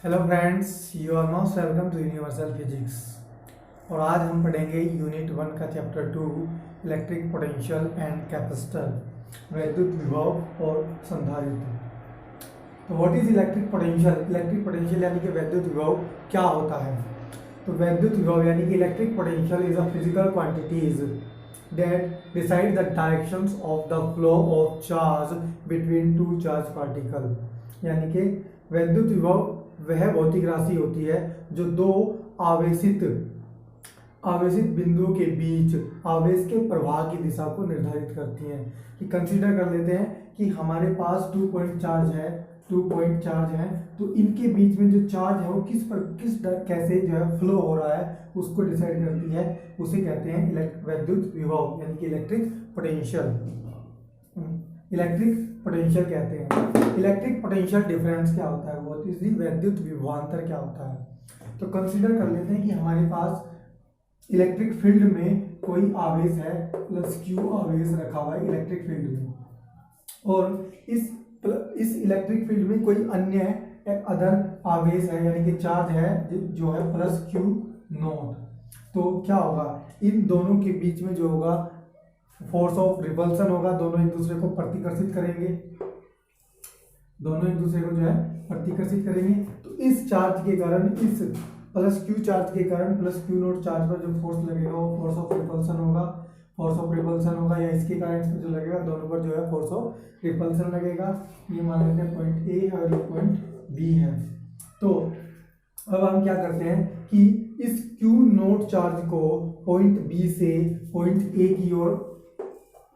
Hello friends, you are most welcome to universal physics. और आज हम पढ़ेंगे यूनिट 1 का chapter 2 electric potential and capacitor, वैद्युत विभव और संधारित्र। तो what is electric potential? Electric potential यानी कि वैद्युत विभव क्या होता है? तो वैद्युत विभव यानी कि electric potential is a physical quantities that decide the directions of the flow of charge between two charge particle। यानी कि वैद्युत विभव वह भौतिक राशि होती है जो दो आवेशित बिंदुओं के बीच आवेश के प्रवाह की दिशा को निर्धारित करती हैं। कि कंसीडर कर लेते हैं कि हमारे पास 2 पॉइंट चार्ज है, तो इनके बीच में जो चार्ज है वो कैसे जो है फ्लो हो रहा है उसको डिसाइड करती है। उसे कहते हैं वैद्युत विभव यानी कि इलेक्ट्रिक पोटेंशियल कहते हैं। इलेक्ट्रिक पोटेंशियल डिफरेंस क्या होता है, वो इसी वैद्युत विभवांतर क्या होता है। तो कंसीडर कर लेते हैं कि हमारे पास इलेक्ट्रिक फील्ड में कोई आवेश है प्लस क्यू आवेश रखा हुआ है इलेक्ट्रिक फील्ड में, और इस इलेक्ट्रिक फील्ड में कोई अन्य अदर आवेश है यानी कि चार्ज है जो है प्लस क्यू नॉट। तो क्या होगा, इन दोनों के बीच में जो होगा फोर्स ऑफ रिपल्सन होगा। दोनों एक दूसरे को प्रतिकर्षित करेंगे, तो इस चार्ज के कारण, इस प्लस क्यू चार्ज के कारण प्लस क्यू नॉट चार्ज पर जो फोर्स लगेगा वो फोर्स ऑफ रिपल्सन होगा, या इसके कारण इस पर जो लगेगा दोनों पर जो है फोर्स ऑफ रिपल्सन लगेगा। ये मान लेते हैं पॉइंट ए है और ये पॉइंट बी है। तो अब हम क्या करते हैं कि इस क्यू नोट चार्ज को पॉइंट बी से पॉइंट ए की ओर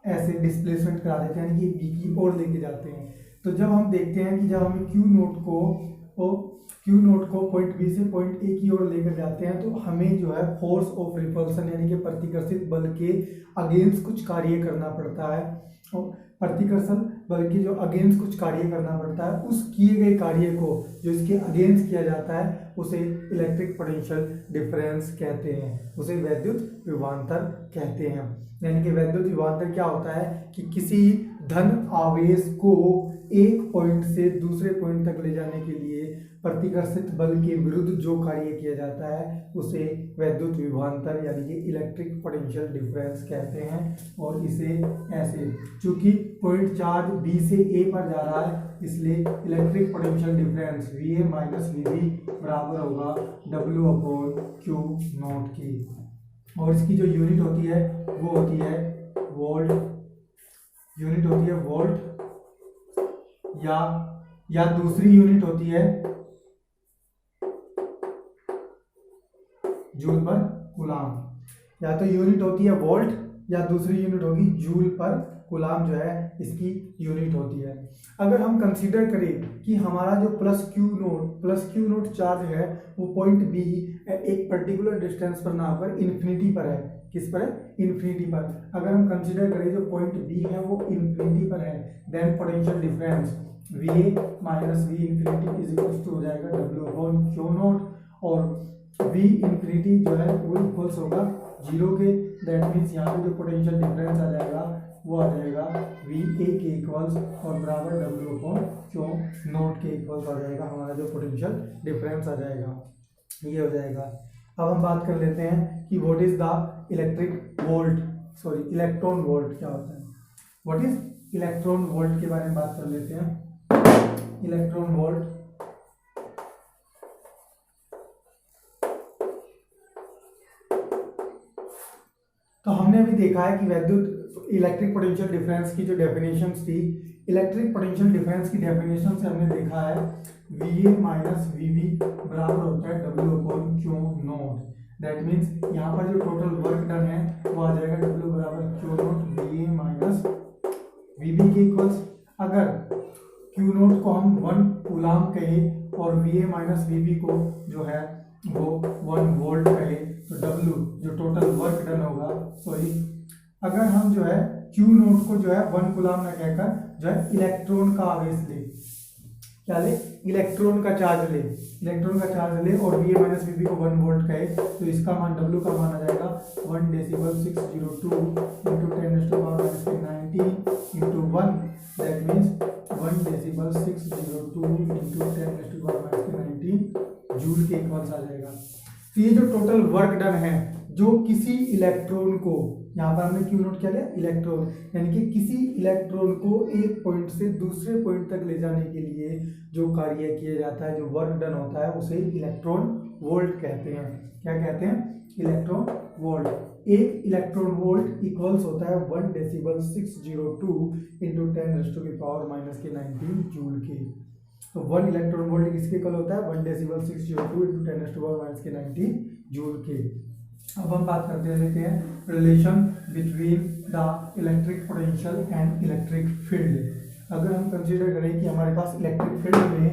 ऐसे डिस्प्लेसमेंट करा देते हैं, यानी कि बी की ओर लेके जाते हैं। तो जब हम देखते हैं कि जब हम क्यू नोट को पॉइंट बी से पॉइंट ए की ओर लेकर जाते हैं, तो हमें जो है फोर्स ऑफ रिपल्सन यानी कि प्रतिकर्षित बल के अगेंस्ट कुछ कार्य करना पड़ता है। और प्रतिकर्षण बल के जो अगेंस्ट कुछ कार्य करना पड़ता है, उस किए गए कार्य को जो इसके अगेंस्ट किया जाता है उसे इलेक्ट्रिक पोटेंशियल डिफरेंस कहते हैं, उसे वैद्युत विभवांतर कहते हैं। यानी कि वैद्युत विभवांतर क्या होता है कि किसी धन आवेश को एक पॉइंट से दूसरे पॉइंट तक ले जाने के लिए प्रतिकर्षित बल के विरुद्ध जो कार्य किया जाता है उसे वैद्युत विभवांतर यानी कि इलेक्ट्रिक पोटेंशियल डिफरेंस कहते हैं। और इसे ऐसे, चूंकि पॉइंट चार्ज बी से ए पर जा रहा है, इसलिए electric potential difference VA minus VB बराबर होगा W/Q0 की। और इसकी जो यूनिट होती है वो होती है वोल्ट, या दूसरी यूनिट होती है जूल पर कूलाम। या तो यूनिट होती है वोल्ट या दूसरी यूनिट होगी जूल पर कूलाम, जो है इसकी यूनिट होती है। अगर हम कंसीडर करें कि हमारा जो प्लस क्यू नोट चार्ज है वो पॉइंट बी एक पर्टिकुलर डिस्टेंस पर ना होकर इन्फिनिटी पर है। किस पर है? इन्फिनिटी पर। अगर हम कंसीडर करें जो पॉइंट बी है वो इन्फिनिटी पर है, then potential difference VA minus V infinity is equal to हो जाएगा W/Q0, और V इन्फिनिटी जो है वो इक्वल्स होगा 0 के। दैट मीन्स यहाँ पे जो पोटेंशियल डिफरेंस आ जाएगा वो आ जाएगा VA के इक्वल्स और बराबर W/Q0 के इक्वल्स आ जाएगा। हमारा जो पोटेंशियल डिफरेंस आ जाएगा ये हो जाएगा। अब हम बात कर लेते हैं कि what is the electron volt क्या होता है। व्हाट इज इलेक्ट्रॉन वोल्ट के बारे में बात कर लेते हैं। इलेक्ट्रॉन वोल्ट तो हमने अभी देखा है कि वैद्युत इलेक्ट्रिक पोटेंशियल डिफरेंस की जो डेफिनेशंस थी, इलेक्ट्रिक पोटेंशियल डिफरेंस की डेफिनेशन से हमने देखा है VA माइनस VB बराबर होता है W/Q0। दैट मीन्स यहाँ पर जो टोटल वर्क डन है वो आ जाएगा W/Q0 VA माइनस VB के इक्वल्स। अगर Q0 को हम 1 कूलाम कहे और VA माइनस VB को जो है वो 1 वोल्ट कहे, तो W जो टोटल वर्क डन होगा, अगर हम जो है Q0 को जो है 1 कूलाम ना कहकर जो है इलेक्ट्रॉन का आवेश ले, क्या ले? इलेक्ट्रॉन का चार्ज ले और VA माइनस VB को 1 वोल्ट कहे, तो इसका मान W का मान आ जाएगा 1 decibel 602 × 10⁻⁹ into 1, that means 1.602 into 10⁻⁻⁹ joule के इक्वल्स आ जाएगा। तो ये जो टोटल वर्क डन है जो किसी इलेक्ट्रॉन को, यहाँ पर हमने क्यू नोट क्या लिया, इलेक्ट्रॉन, यानी कि किसी इलेक्ट्रॉन को एक पॉइंट से दूसरे पॉइंट तक ले जाने के लिए जो कार्य किया जाता है, जो वर्क डन होता है, उसे इलेक्ट्रॉन वोल्ट कहते हैं। क्या कहते हैं? Electron volt. एक इलेक्ट्रॉन वोल्ट इक्वल्स होता है 1.602 इंटू 10⁻⁻⁹ जूल के। तो 1 इलेक्ट्रॉन वोल्ट किसके इक्वल होता है? 1.602 इंटू 10⁻⁻⁹ जूल के। अब हम बात लेते हैं relation between the electric potential and electric field. अगर हम कंसीडर करें कि हमारे पास इलेक्ट्रिक फील्ड में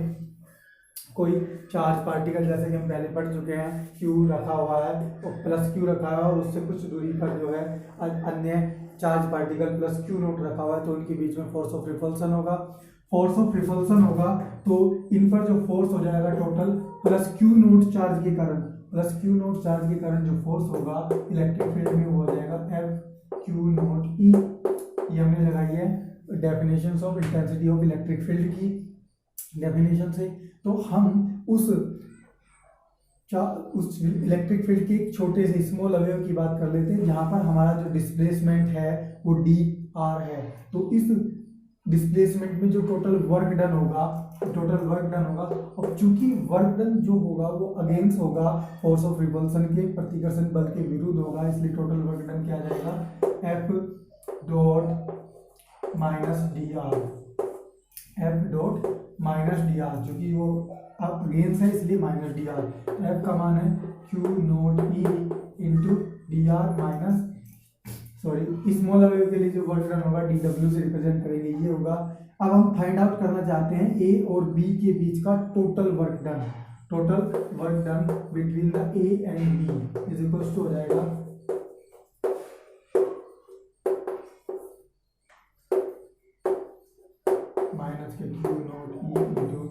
कोई चार्ज पार्टिकल, जैसे कि हम पहले पढ़ चुके हैं, Q रखा हुआ है और प्लस Q रखा हुआ है और उससे कुछ दूरी पर जो है अन्य charge particle plus Q note रखा हुआ है, तो उनके बीच में फोर्स ऑफ रिपल्सन होगा। फोर्स ऑफ रिपल्सन होगा तो इन पर जो फोर्स हो जाएगा total plus Q note charge के कारण, प्लस Q नोट चार्ज के कारण जो फोर्स होगा इलेक्ट्रिक फील्ड में वो हो जाएगा F Q नोट E। ये हमने लगाई है definitions of intensity of electric field की डेफिनेशन से। तो हम उस इलेक्ट्रिक फील्ड के एक छोटे से स्मॉल अवयव की बात कर लेते हैं, जहां पर हमारा जो डिस्प्लेसमेंट है वो dr है। तो इस डिस्प्लेसमेंट में जो टोटल वर्क डन होगा, अब चूंकि वर्क डन जो होगा वो अगेंस्ट होगा फोर्स ऑफ रिपल्सन के, प्रतिकर्षण बल के विरुद्ध होगा, इसलिए टोटल वर्क डन क्या आ जाएगा? F डॉट माइनस dr, चूंकि वो अब अगेंस्ट है इसलिए माइनस dr। F का मान है Q note E into dr minus, small अवेव के लिए जो वर्क डन होगा dw से रिप्रेजेंट करेंगे, ये होगा। अब हम फाइंड आउट करना चाहते हैं A और B के बीच का total work done between the A and B is equals to हो जाएगा माइनस के Q note E into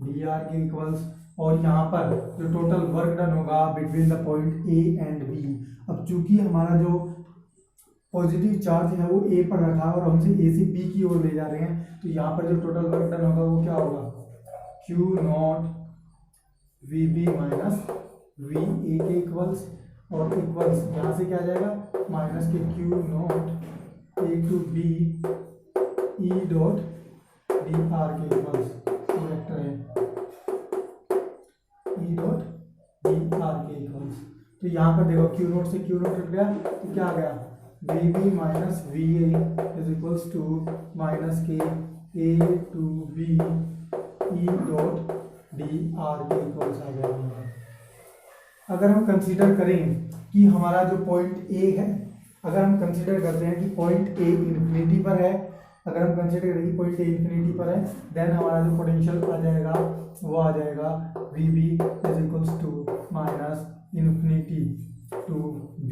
dr के इक्वल्स, और यहाँ पर जो टोटल वर्क डन होगा between the point A and B। अब चूंकि हमारा जो पॉजिटिव चार्ज है वो A पर रखा है और हमसे A से B की ओर ले जा रहे हैं, तो यहाँ पर जो टोटल वर्क डन होगा वो क्या होगा? Q nought VB minus VA के इक्वल्स, और इक्वल्स यहाँ से क्या आ जाएगा? माइनस के Q nought A to B E dot dr के इक्वल्स, वेक्टर है E डॉट dr के इक्वल्स। तो यहाँ पर देखो Q नोट से Q नोट कट गया तो क्या आ गया? VB minus VA is equals to minus के A to B E dot dr के इक्वल्स आ गया। अगर हम कंसीडर करें कि हमारा जो पॉइंट A है, अगर हम कंसीडर करते हैं कि पॉइंट A इन्फिनिटी पर है, अगर हम कंसीडर करें कि पॉइंट A इन्फिनिटी पर है, देन हमारा जो पोटेंशियल आ जाएगा वो आ जाएगा VB is equals to minus infinity to B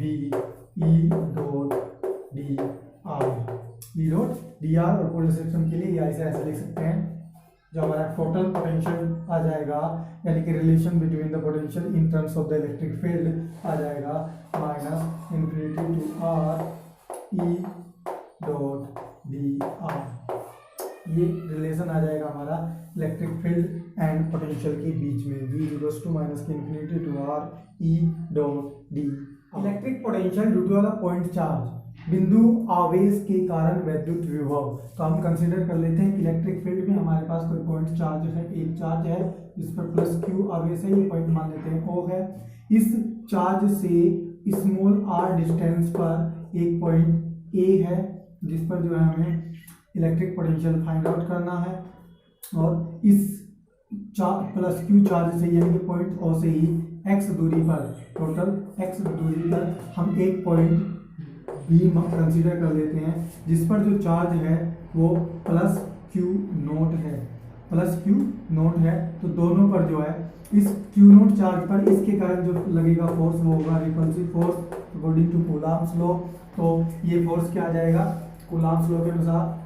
E dot dr, और पोलर सिस्टम के लिए ऐसे लिख सकते हैं, जो हमारा टोटल पोटेंशियल आ जाएगा, यानी कि relation between the potential in terms of the electric field आ जाएगा minus infinity to R E dot dr। ये रिलेशन आ जाएगा हमारा इलेक्ट्रिक फील्ड एंड पोटेंशियल के बीच में, V इक्वल्स टू माइनस की infinity to R E dot dr। Electric potential due to the point charge, बिंदु आवेश के कारण विद्युत विभव। तो हम कंसीडर कर लेते हैं कि इलेक्ट्रिक फील्ड में हमारे पास कोई पॉइंट चार्ज है, एक चार्ज है जिस पर प्लस Q आवेश है, ये पॉइंट मान लेते हैं O है। इस चार्ज से स्मॉल r डिस्टेंस पर एक पॉइंट A है जिस पर जो है हमें इलेक्ट्रिक पोटेंशियल फाइंड आउट करना है, और इस प्लस Q चार्ज से यानी कि पॉइंट O से ही x दूरी पर, टोटल x दूरी पर हम एक पॉइंट B कंसीडर कर लेते हैं जिस पर जो चार्ज है वो प्लस Q नोट है, तो दोनों पर जो है इस Q नोट चार्ज पर इसके कारण जो लगेगा फोर्स वो होगा repulsive force according to Coulomb's law. तो ये फोर्स क्या आ जाएगा? कूलम्ब्स लॉ के अनुसार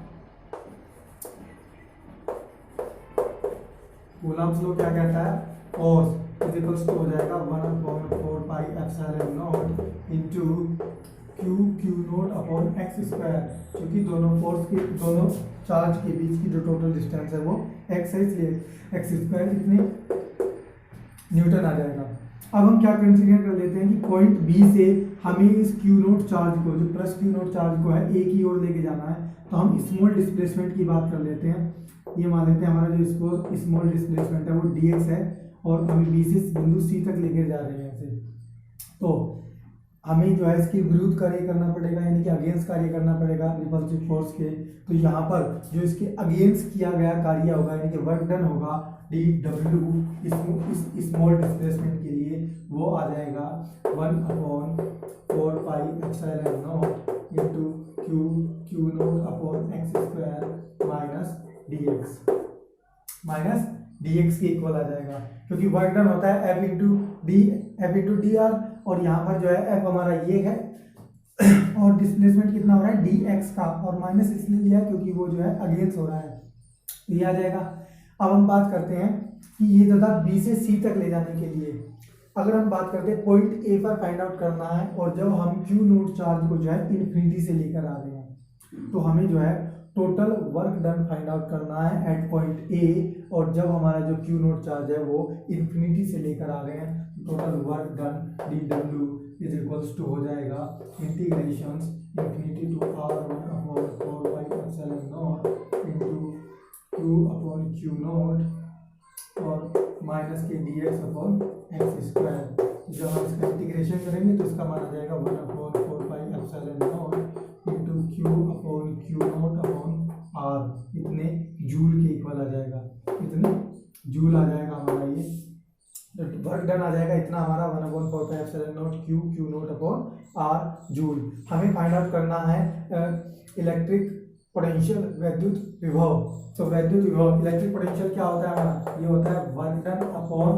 कूलम्ब्स लॉ क्या कहता है? फोर्स इज इक्वल्स टू हो जाएगा 1/4 pi epsilon nought into Q Q nought upon X square, क्योंकि दोनों चार्ज के बीच की जो टोटल डिस्टेंस है वो एक्स है, इसलिए एक्स स्क्वायर कितने न्यूटन आ जाएगा। अब हम क्या कंसीडर कर लेते हैं कि पॉइंट बी से हमें इस क्यू नोट चार्ज को, जो प्लस क्यू नोट चार्ज को है ए की ओर लेके जाना है, तो हम स्मॉल डिस्प्लेसमेंट की बात कर लेते हैं। ये मान लेते हैं हमारा जो स्मॉल डिस्प्लेसमेंट है वो dx है, और हम बी से बिंदु सी तक लेकर जा रहे हैं ऐसे। तो हमें जो है इसके विरुद्ध कार्य करना पड़ेगा, यानी कि अगेंस्ट कार्य करना पड़ेगा रिपल्सिव फोर्स के। तो यहाँ पर जो इसके अगेंस्ट किया गया कार्य होगा, यानी कि वर्क डन होगा डी डब्ल्यू इस स्मॉल डिस्प्लेसमेंट के लिए, वो आ जाएगा 1/4 pi epsilon nought into Q nought upon X square minus dx के इक्वल आ जाएगा, क्योंकि वर्क डन होता है f इंटू डी आर, और यहाँ पर जो है f हमारा ये है और डिस्प्लेसमेंट कितना हो रहा है dx का, और माइनस इसलिए लिया क्योंकि वो जो है अगेंस्ट हो रहा है, तो ये आ जाएगा। अब हम बात करते हैं कि ये जो था b से c तक ले जाने के लिए, अगर हम बात करते हैं पॉइंट a पर फाइंड आउट करना है, और जब हम क्यू नोट चार्ज को जो है इन्फिनिटी से लेकर आ रहे हैं, तो हमें जो है total work done find out करना है एट पॉइंट ए, और जब हमारा जो क्यू नोट चार्ज है वो इन्फिनिटी से लेकर आ रहे हैं, total work done D W is equals to हो जाएगा integration infinity to r 1/4 pi epsilon nought into q upon Q nought और माइनस के dx अपॉन एक्स स्क्वायर। जब हम इसका इंटीग्रेशन करेंगे तो इसका मान आ जाएगा 1/4 pi epsilon nought into Q upon Q nought upon R, इतने जूल के इक्वल आ जाएगा, इतने जूल आ जाएगा हमारा ये वर्क डन आ जाएगा, इतना हमारा 1/4 pi epsilon nought Q nought upon R joule. हमें फाइंड आउट करना है इलेक्ट्रिक पोटेंशियल, वैद्युत विभव। तो वैद्युत विभव इलेक्ट्रिक पोटेंशियल क्या होता है हमारा, ये होता है वर्क डन अपॉन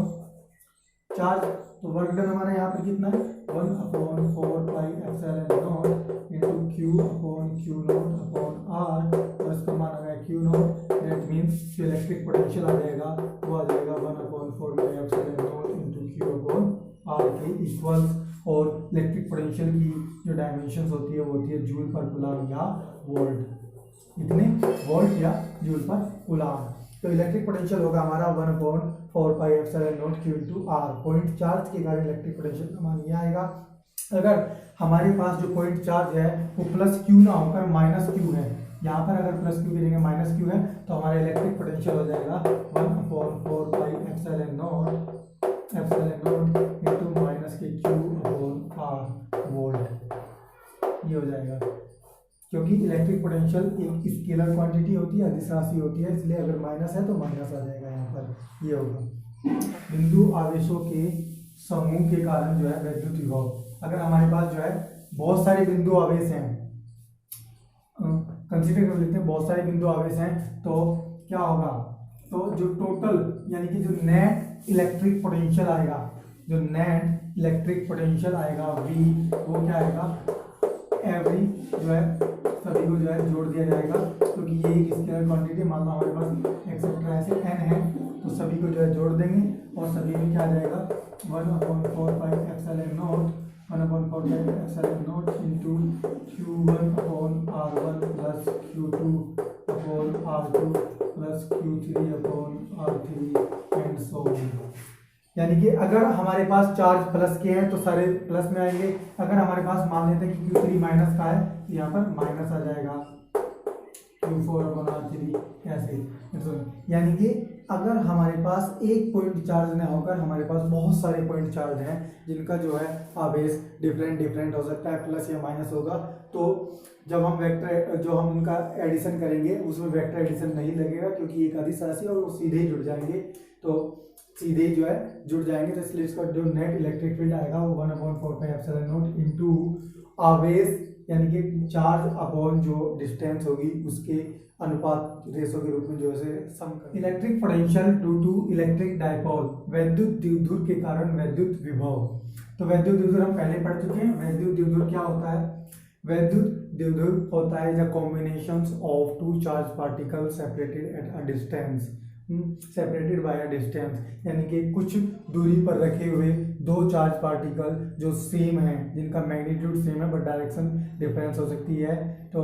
चार्ज। तो वर्क डन हमारा यहाँ पर कितना है 1/4 pi epsilon nought into Q upon Q nought upon R, और इसका मान आ गया क्यू नोट, दैट मीन्स जो इलेक्ट्रिक पोटेंशियल आ जाएगा वो आ जाएगा 1/4 pi epsilon nought into Q upon R के इक्वल्स। और इलेक्ट्रिक पोटेंशियल की जो डायमेंशंस होती है वो होती है जूल पर कूलम या वोल्ट, इतने वोल्ट या जूल पर कूलम। तो इलेक्ट्रिक पोटेंशियल होगा हमारा 1/4 pi epsilon nought Q into R. Point charge के कारण इलेक्ट्रिक पोटेंशियल का मान ये आएगा। अगर हमारे पास जो पॉइंट चार्ज है वो प्लस क्यू ना होकर माइनस क्यू है, यहाँ पर अगर प्लस क्यू की जगह माइनस क्यू है, तो हमारा इलेक्ट्रिक पोटेंशियल हो जाएगा 1/4 pi epsilon nought into minus के क्यू अपॉन आर वोल्ट, ये हो जाएगा। क्योंकि इलेक्ट्रिक पोटेंशियल एक स्केलर क्वांटिटी होती है, अदिश राशि होती है, इसलिए अगर माइनस है तो माइनस आ जाएगा यहाँ पर, ये होगा। बिंदु आवेशों के समूह के कारण जो है वैद्युत विभव, अगर हमारे पास जो है बहुत सारे बिंदु आवेश हैं, कंसीडर कर लेते हैं बहुत सारे बिंदु आवेश हैं, तो क्या होगा, तो जो टोटल यानी कि जो नेट इलेक्ट्रिक पोटेंशियल आएगा, जो नेट इलेक्ट्रिक पोटेंशियल आएगा V, वो क्या आएगा एवरी जो है सभी को जो है जोड़ दिया जाएगा, क्योंकि ये एक स्केलर क्वांटिटी, मान लो हमारे पास एक्सेट्रा ऐसे n है, तो सभी को जो है जोड़ देंगे और सभी में क्या आ जाएगा 1/4 pi epsilon not 1/4 pi epsilon nought into Q1 upon R1 plus Q2 upon R2 plus Q3 upon R3 and so on. यानी कि अगर हमारे पास चार्ज प्लस के हैं तो सारे प्लस में आएंगे, अगर हमारे पास मान लेते हैं कि Q3 माइनस का है तो यहाँ पर माइनस आ जाएगा Q4 अपॉन R3 ऐसे। यानी कि अगर हमारे पास एक पॉइंट चार्ज न होकर हमारे पास बहुत सारे पॉइंट चार्ज हैं जिनका जो है आवेश डिफरेंट हो सकता है, प्लस या माइनस होगा, तो जब हम वेक्टर जो हम उनका एडिशन करेंगे उसमें वेक्टर एडिशन नहीं लगेगा, क्योंकि एक अदिश राशि और वो सीधे ही जुड़ जाएंगे, तो सीधे जो है जुड़ जाएंगे, तो इसलिए इसका जो नेट इलेक्ट्रिक फील्ड आएगा वो 1/4 पाई एप्सिलॉन नॉट इंटू आवेश यानी कि चार्ज अपॉन जो डिस्टेंस होगी उसके अनुपात रेशो के रूप में जो है सम कर। Electric potential due to electric dipole, वैद्युत द्विध्रुव के कारण वैद्युत विभव। तो वैद्युत द्विध्रुव हम पहले पढ़ चुके हैं। वैद्युत द्विध्रुव क्या होता है, वैद्युत द्विध्रुव होता है the combinations of two charge particle separated at a distance, separated by a distance, यानी कि कुछ दूरी पर रखे हुए दो चार्ज पार्टिकल जो सेम है, जिनका मैग्नीट्यूड सेम है बट डायरेक्शन डिफरेंस हो सकती है, तो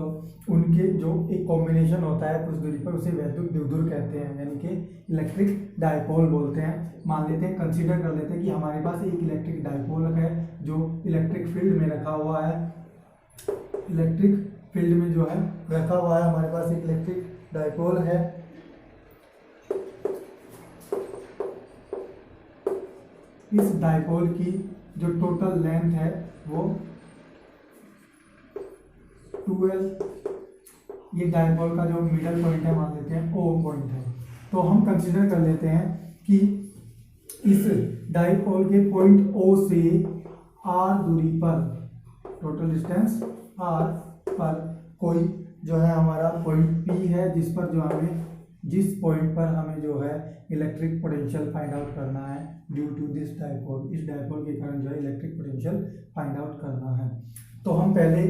उनके जो एक कॉम्बिनेशन होता है कुछ दूरी पर, उसे वैद्युत द्विध्रुव कहते हैं, यानी कि इलेक्ट्रिक डायपोल बोलते हैं। मान लेते हैं, कंसीडर कर लेते हैं कि हमारे पास एक इलेक्ट्रिक डायपोल है जो इलेक्ट्रिक फील्ड में रखा हुआ है। इलेक्ट्रिक फील्ड में जो है रखा हुआ है हमारे पास एक इलेक्ट्रिक डायपोल है। इस डायपोल की जो टोटल लेंथ है वो 2L, ये डायपोल का जो मिडल पॉइंट है मान लेते हैं O पॉइंट है। तो हम कंसीडर कर लेते हैं कि इस डायपोल के पॉइंट O से R दूरी पर, टोटल डिस्टेंस R पर कोई जो है हमारा पॉइंट P है, जिस पॉइंट पर हमें जो है इलेक्ट्रिक पोटेंशियल फाइंड आउट करना है ड्यू टू दिस डायपोल। इस डायपोल के कारण जो है इलेक्ट्रिक पोटेंशियल फाइंड आउट करना है। तो हम पहले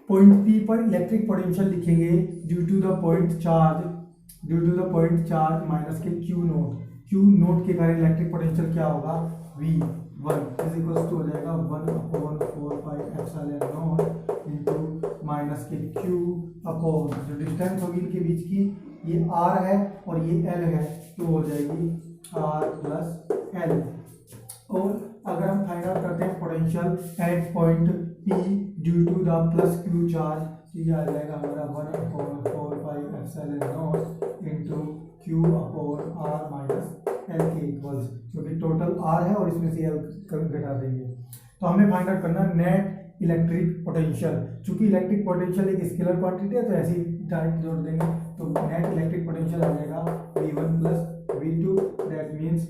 पॉइंट P पर इलेक्ट्रिक पोटेंशियल लिखेंगे due to the point charge minus के Q नोट के कारण इलेक्ट्रिक पोटेंशियल क्या होगा, V1 इज इक्वल टू हो जाएगा 1/4πε0 इंटू माइनस के Q अपॉन जो डिस्टेंस होगी इनके बीच की, ये R है और ये L है, तो हो जाएगी R प्लस L। और अगर हम फाइंड आउट करते हैं potential at point P due to the plus Q charge, तो ये आ जाएगा हमारा 1/4πε0 into Q upon R minus L के इक्वल्स, क्योंकि टोटल R है और इसमें से L घटा देंगे। तो हमें फाइंड आउट करना नेट इलेक्ट्रिक पोटेंशियल। चूंकि इलेक्ट्रिक पोटेंशियल एक स्केलर क्वांटिटी है तो ऐसे ही डायरेक्ट जोड़ देंगे, तो नेट इलेक्ट्रिक पोटेंशियल आ जाएगा V1 plus V2, that means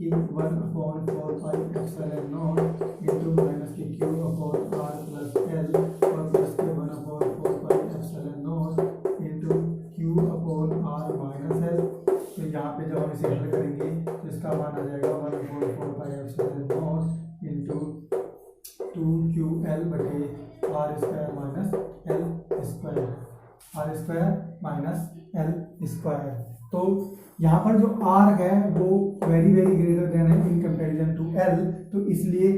कि 1/4πε0 इंटू माइनस के Q upon R plus L और प्लस के 1/4πε0 into Q upon R minus L। तो यहाँ पे जब हम इसे हल करेंगे तो इसका मान आ जाएगा 1/4πε0 इंटू 2QL बटे R square minus L square, R square minus L square. तो यहाँ पर जो R है वो वेरी वेरी ग्रेटर देन है इन कंपैरिजन टू L, तो इसलिए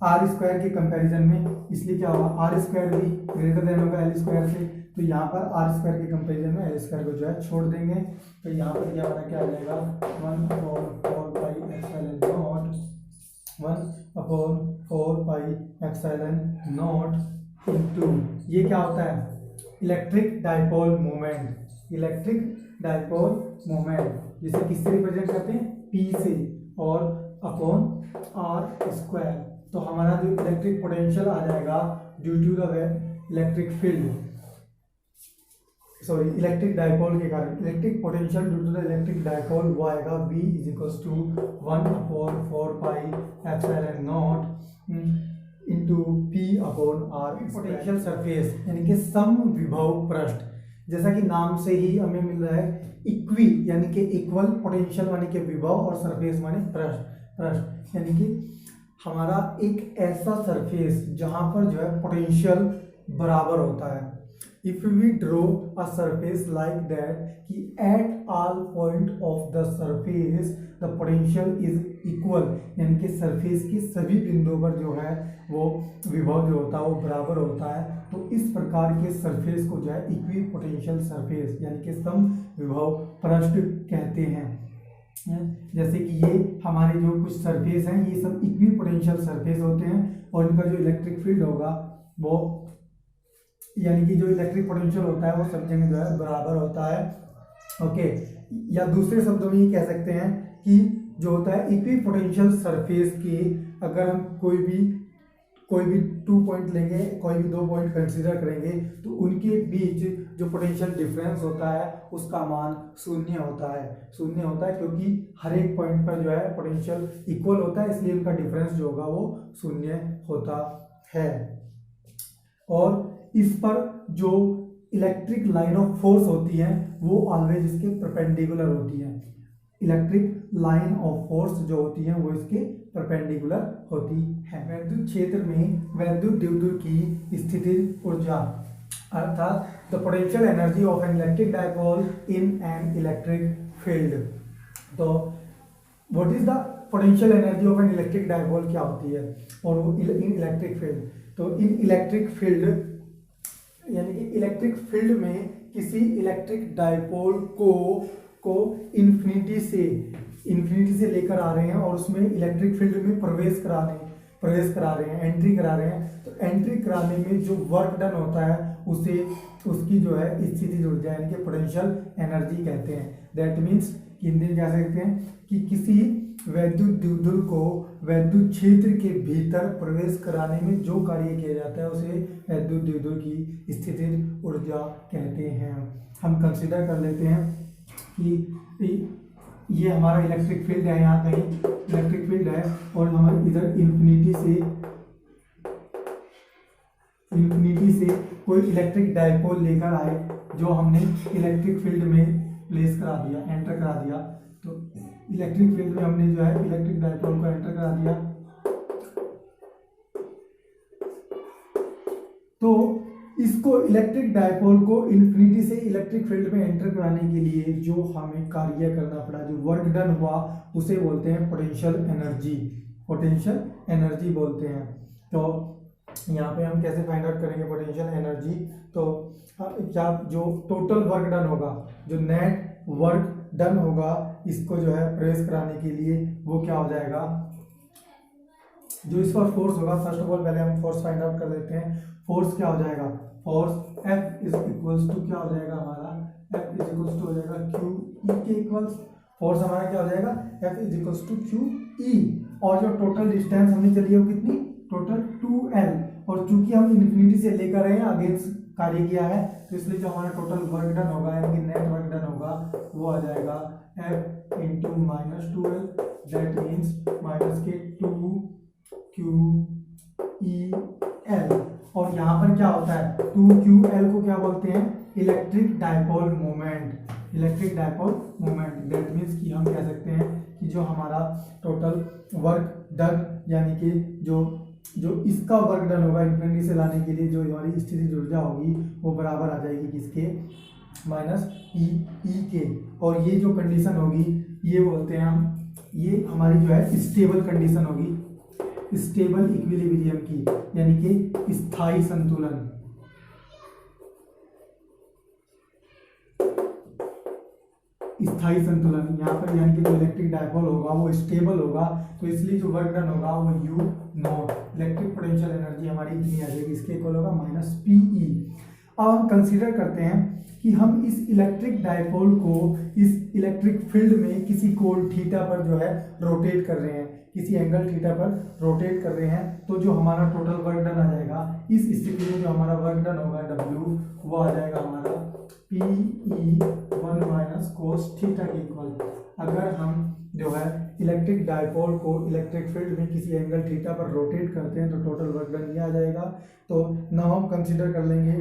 R स्क्वायर के कंपैरिजन में इसलिए क्या होगा, R स्क्वायर भी ग्रेटर देन होगा L स्क्वायर से, तो यहाँ पर R स्क्वायर के कंपैरिजन में L स्क्वायर को जो है छोड़ देंगे। तो यहाँ पर क्या होगा, क्या आ जाएगा 1/4πε0 इंटू ये क्या होता है, electric dipole moment. Electric dipole moment जिसे किससे रिप्रेजेंट करते हैं, P से, और अपॉन R स्क्वायर। तो हमारा जो इलेक्ट्रिक पोटेंशियल आ जाएगा due to the electric field, sorry electric dipole के कारण electric potential due to the electric dipole वो आएगा V is equal to 1/4πε0 into P upon R। Potential surface यानी कि समविभव पृष्ठ, जैसा कि नाम से ही हमें मिल रहा है, इक्वी यानी कि इक्वल, पोटेंशियल माने कि विभव और सरफेस माने पृष्ठ, यानी कि हमारा एक ऐसा सरफेस जहां पर जो है पोटेंशियल बराबर होता है। If we draw a surface like that कि at all point of the surface the potential is equal, यानी कि सरफेस के सभी बिंदुओं पर जो है वो विभव जो होता है वो बराबर होता है, तो इस प्रकार के सरफेस को जो है इक्वी पोटेंशियल सरफेस यानी कि सम विभव पृष्ठ कहते हैं। जैसे कि ये हमारे जो कुछ सरफेस हैं ये सब इक्वी पोटेंशियल सरफेस होते हैं और इनका जो इलेक्ट्रिक फील्ड होगा वो, यानी कि जो इलेक्ट्रिक पोटेंशियल होता है वो सब जगह जो है बराबर होता है। ओके, या दूसरे शब्दों में ये कह सकते हैं कि जो होता है इक्वी पोटेंशियल सरफेस के, अगर हम कोई भी 2 पॉइंट लेंगे, कोई भी 2 पॉइंट कंसीडर करेंगे, तो उनके बीच जो पोटेंशियल डिफरेंस होता है उसका मान शून्य होता है क्योंकि हर एक पॉइंट पर जो है पोटेंशियल इक्वल होता है, इसलिए उनका डिफरेंस जो होगा वो शून्य होता है। और इस पर जो इलेक्ट्रिक लाइन ऑफ फोर्स होती है वो ऑलवेज इसके परपेंडिकुलर होती है। इलेक्ट्रिक लाइन ऑफ फोर्स जो होती है वो इसके परपेंडिकुलर होती है। वैद्युत क्षेत्र में वैद्युत द्विध्रुव की स्थितिज ऊर्जा अर्थात the potential energy of an electric dipole in an electric field. तो what is the potential energy of an electric dipole क्या होती है, और वो इन इलेक्ट्रिक फील्ड। तो इन इलेक्ट्रिक फील्ड यानी कि इलेक्ट्रिक फील्ड में किसी इलेक्ट्रिक डायपोल को इन्फिनिटी से लेकर आ रहे हैं और उसमें इलेक्ट्रिक फील्ड में प्रवेश करा रहे हैं, एंट्री करा रहे हैं। तो एंट्री कराने में जो वर्क डन होता है उसे उसकी जो है स्थितिज ऊर्जा यानी कि पोटेंशियल एनर्जी कहते हैं। दैट मीन्स हिंदी में कह सकते हैं कि किसी वैद्युत द्विध्रुव को वैद्युत क्षेत्र के भीतर प्रवेश कराने में जो कार्य किया जाता है उसे वैद्युत द्विध्रुव की स्थितिज ऊर्जा कहते हैं। हम कंसीडर कर लेते हैं कि ये हमारा इलेक्ट्रिक फील्ड है, यहाँ कहीं इलेक्ट्रिक फील्ड है और हम इधर इन्फिनिटी से कोई इलेक्ट्रिक डायपोल लेकर आए जो हमने इलेक्ट्रिक फील्ड में प्लेस करा दिया, एंटर करा दिया। तो इलेक्ट्रिक फील्ड में हमने जो है इलेक्ट्रिक डायपोल को एंटर करा दिया। तो इसको इलेक्ट्रिक डायपोल को इन्फिनिटी से इलेक्ट्रिक फील्ड में एंटर कराने के लिए जो हमें कार्य करना पड़ा, जो वर्क डन हुआ, उसे बोलते हैं पोटेंशियल एनर्जी बोलते हैं। तो यहाँ पे हम कैसे फाइंड आउट करेंगे पोटेंशियल एनर्जी? तो क्या जो टोटल वर्क डन होगा, जो नेट वर्क डन होगा, इसको जो है प्रेस कराने के लिए वो क्या हो जाएगा, जो इस पर फोर्स होगा। फर्स्ट ऑफ ऑल पहले हम फोर्स फाइंड आउट कर लेते हैं। फोर्स क्या हो जाएगा? Force F is equals to क्या हो जाएगा हमारा, F इज इक्वल्स टू हो जाएगा क्यू ई के इक्वल्स। फोर्स हमारा क्या हो जाएगा? F is equals to Q E. और जो टोटल डिस्टेंस हमने चली है वो कितनी? Total 2L। और चूंकि हम इन्फिनिटी से लेकर आए हैं, अगेंस्ट कार्य किया है, तो इसलिए जो हमारा टोटल वर्क डन होगा यानी कि नेट वर्क डन होगा वो आ जाएगा F into minus 2L। That means minus के 2QEL। और यहाँ पर क्या होता है? 2QL को क्या बोलते हैं? Electric dipole moment. That means कि हम कह सकते हैं कि जो हमारा टोटल वर्क डन यानी कि जो इसका वर्क डन होगा इन्फिनिटी से लाने के लिए, जो हमारी स्थितिज ऊर्जा होगी वो बराबर आ जाएगी किसके? माइनस ई के। और ये जो कंडीशन होगी ये बोलते हैं हम, ये हमारी जो है स्टेबल कंडीशन होगी, स्टेबल इक्विलिब्रियम की, यानी कि स्थायी संतुलन। यहाँ पर यानी कि जो इलेक्ट्रिक डायपोल होगा वो स्टेबल होगा, तो इसलिए जो वर्क डन होगा वो you not, electric potential energy हमारी इतनी आ जाएगी, इसके इक्वल होगा माइनस पीई। अब हम कंसीडर करते हैं कि हम इस इलेक्ट्रिक डायपोल को इस इलेक्ट्रिक फील्ड में किसी कोण थीटा पर जो है रोटेट कर रहे हैं, किसी एंगल थीटा पर रोटेट कर रहे हैं। तो जो हमारा टोटल वर्क डन आ जाएगा, इस स्थिति में जो हमारा वर्क डन होगा W, वो आ जाएगा हमारा PE 1 माइनस कोस थीटा के इक्वल। अगर हम जो है इलेक्ट्रिक डायपोल को इलेक्ट्रिक फील्ड में किसी एंगल थीटा पर रोटेट करते हैं तो टोटल वर्क डन ये आ जाएगा। तो नाउ हम कंसीडर कर लेंगे,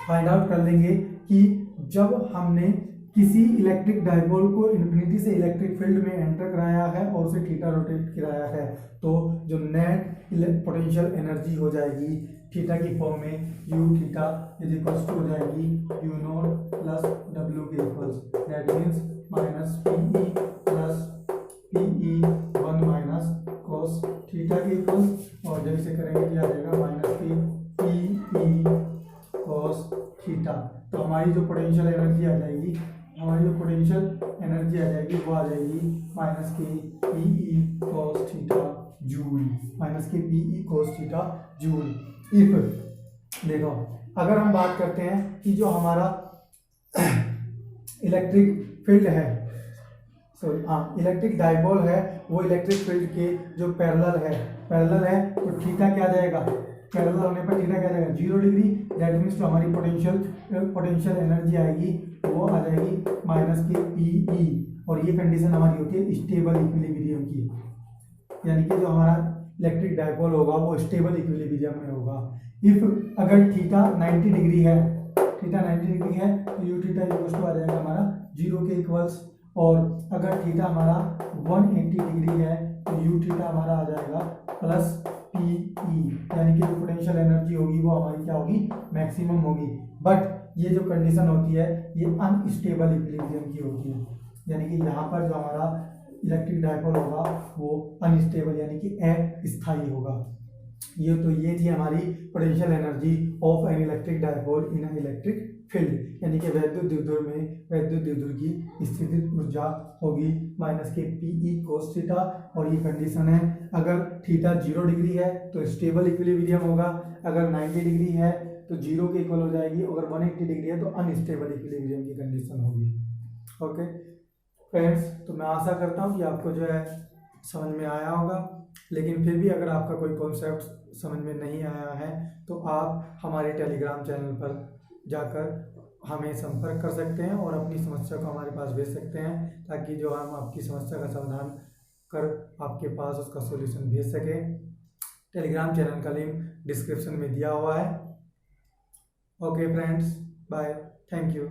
फाइंड आउट कर लेंगे कि जब हमने किसी इलेक्ट्रिक डायपोल को इन्फिनिटी से इलेक्ट्रिक फील्ड में एंटर कराया है और उसे थीटा रोटेट कराया है, तो जो नेट पोटेंशियल एनर्जी हो जाएगी थीटा की फॉर्म में, U theta is equals to हो जाएगी यू नॉट प्लस डब्ल्यू के equals. That means minus P E plus P E 1 minus cos theta के इक्वल्स। और जब इसे करेंगे क्या आ जाएगा? Minus P E cos theta. तो हमारी जो पोटेंशियल एनर्जी आ जाएगी, वो आ जाएगी माइनस के P E cos theta joule. If देखो, अगर हम बात करते हैं कि जो हमारा इलेक्ट्रिक फील्ड है, इलेक्ट्रिक डायपोल है, वो इलेक्ट्रिक फील्ड के जो पैरेलल है, तो थीटा क्या जाएगा? पैरेलल होने पर थीटा क्या जाएगा? 0 डिग्री। दैट मीन्स जो हमारी पोटेंशियल एनर्जी आएगी वो आ जाएगी माइनस के पीई। और ये कंडीशन हमारी होती है स्टेबल इक्विलिब्रियम की, यानी कि जो हमारा इलेक्ट्रिक डायपोल होगा वो स्टेबल इक्विलिब्रियम में होगा। इफ अगर थीटा 90 डिग्री है, तो यू थीटा इक्वल आ जाएगा हमारा 0 के इक्वल्स। और अगर थीटा हमारा 180 डिग्री है तो यू थीटा हमारा आ जाएगा प्लस पीई, यानी कि जो पोटेंशियल एनर्जी होगी वो हमारी क्या होगी? मैक्सिमम होगी। बट ये जो कंडीशन होती है ये अनस्टेबल इक्विलिब्रियम की होती है, यानी कि यहाँ पर जो हमारा इलेक्ट्रिक डायपोल होगा वो अनस्टेबल यानी कि अस्थायी होगा। ये थी हमारी potential energy of an electric dipole in a electric field, यानी कि वैद्युत द्विध्रुव में वैद्युत द्विध्रुव की स्थितिज ऊर्जा होगी माइनस के पीई कोस थीटा। और ये कंडीशन है, अगर थीटा 0 डिग्री है तो स्टेबल इक्विलिब्रियम होगा, अगर 90 डिग्री है तो 0 के इक्वल हो जाएगी, अगर 180 डिग्री है तो अनस्टेबल इक्विलिब्रियम की कंडीशन होगी। ओके फ्रेंड्स, तो मैं आशा करता हूँ कि आपको जो है समझ में आया होगा, लेकिन फिर भी अगर आपका कोई कॉन्सेप्ट समझ में नहीं आया है तो आप हमारे टेलीग्राम चैनल पर जाकर हमें संपर्क कर सकते हैं और अपनी समस्या को हमारे पास भेज सकते हैं, ताकि जो हम आपकी समस्या का समाधान कर आपके पास उसका सॉल्यूशन भेज सकें। टेलीग्राम चैनल का लिंक डिस्क्रिप्शन में दिया हुआ है। Okay friends, bye, thank you.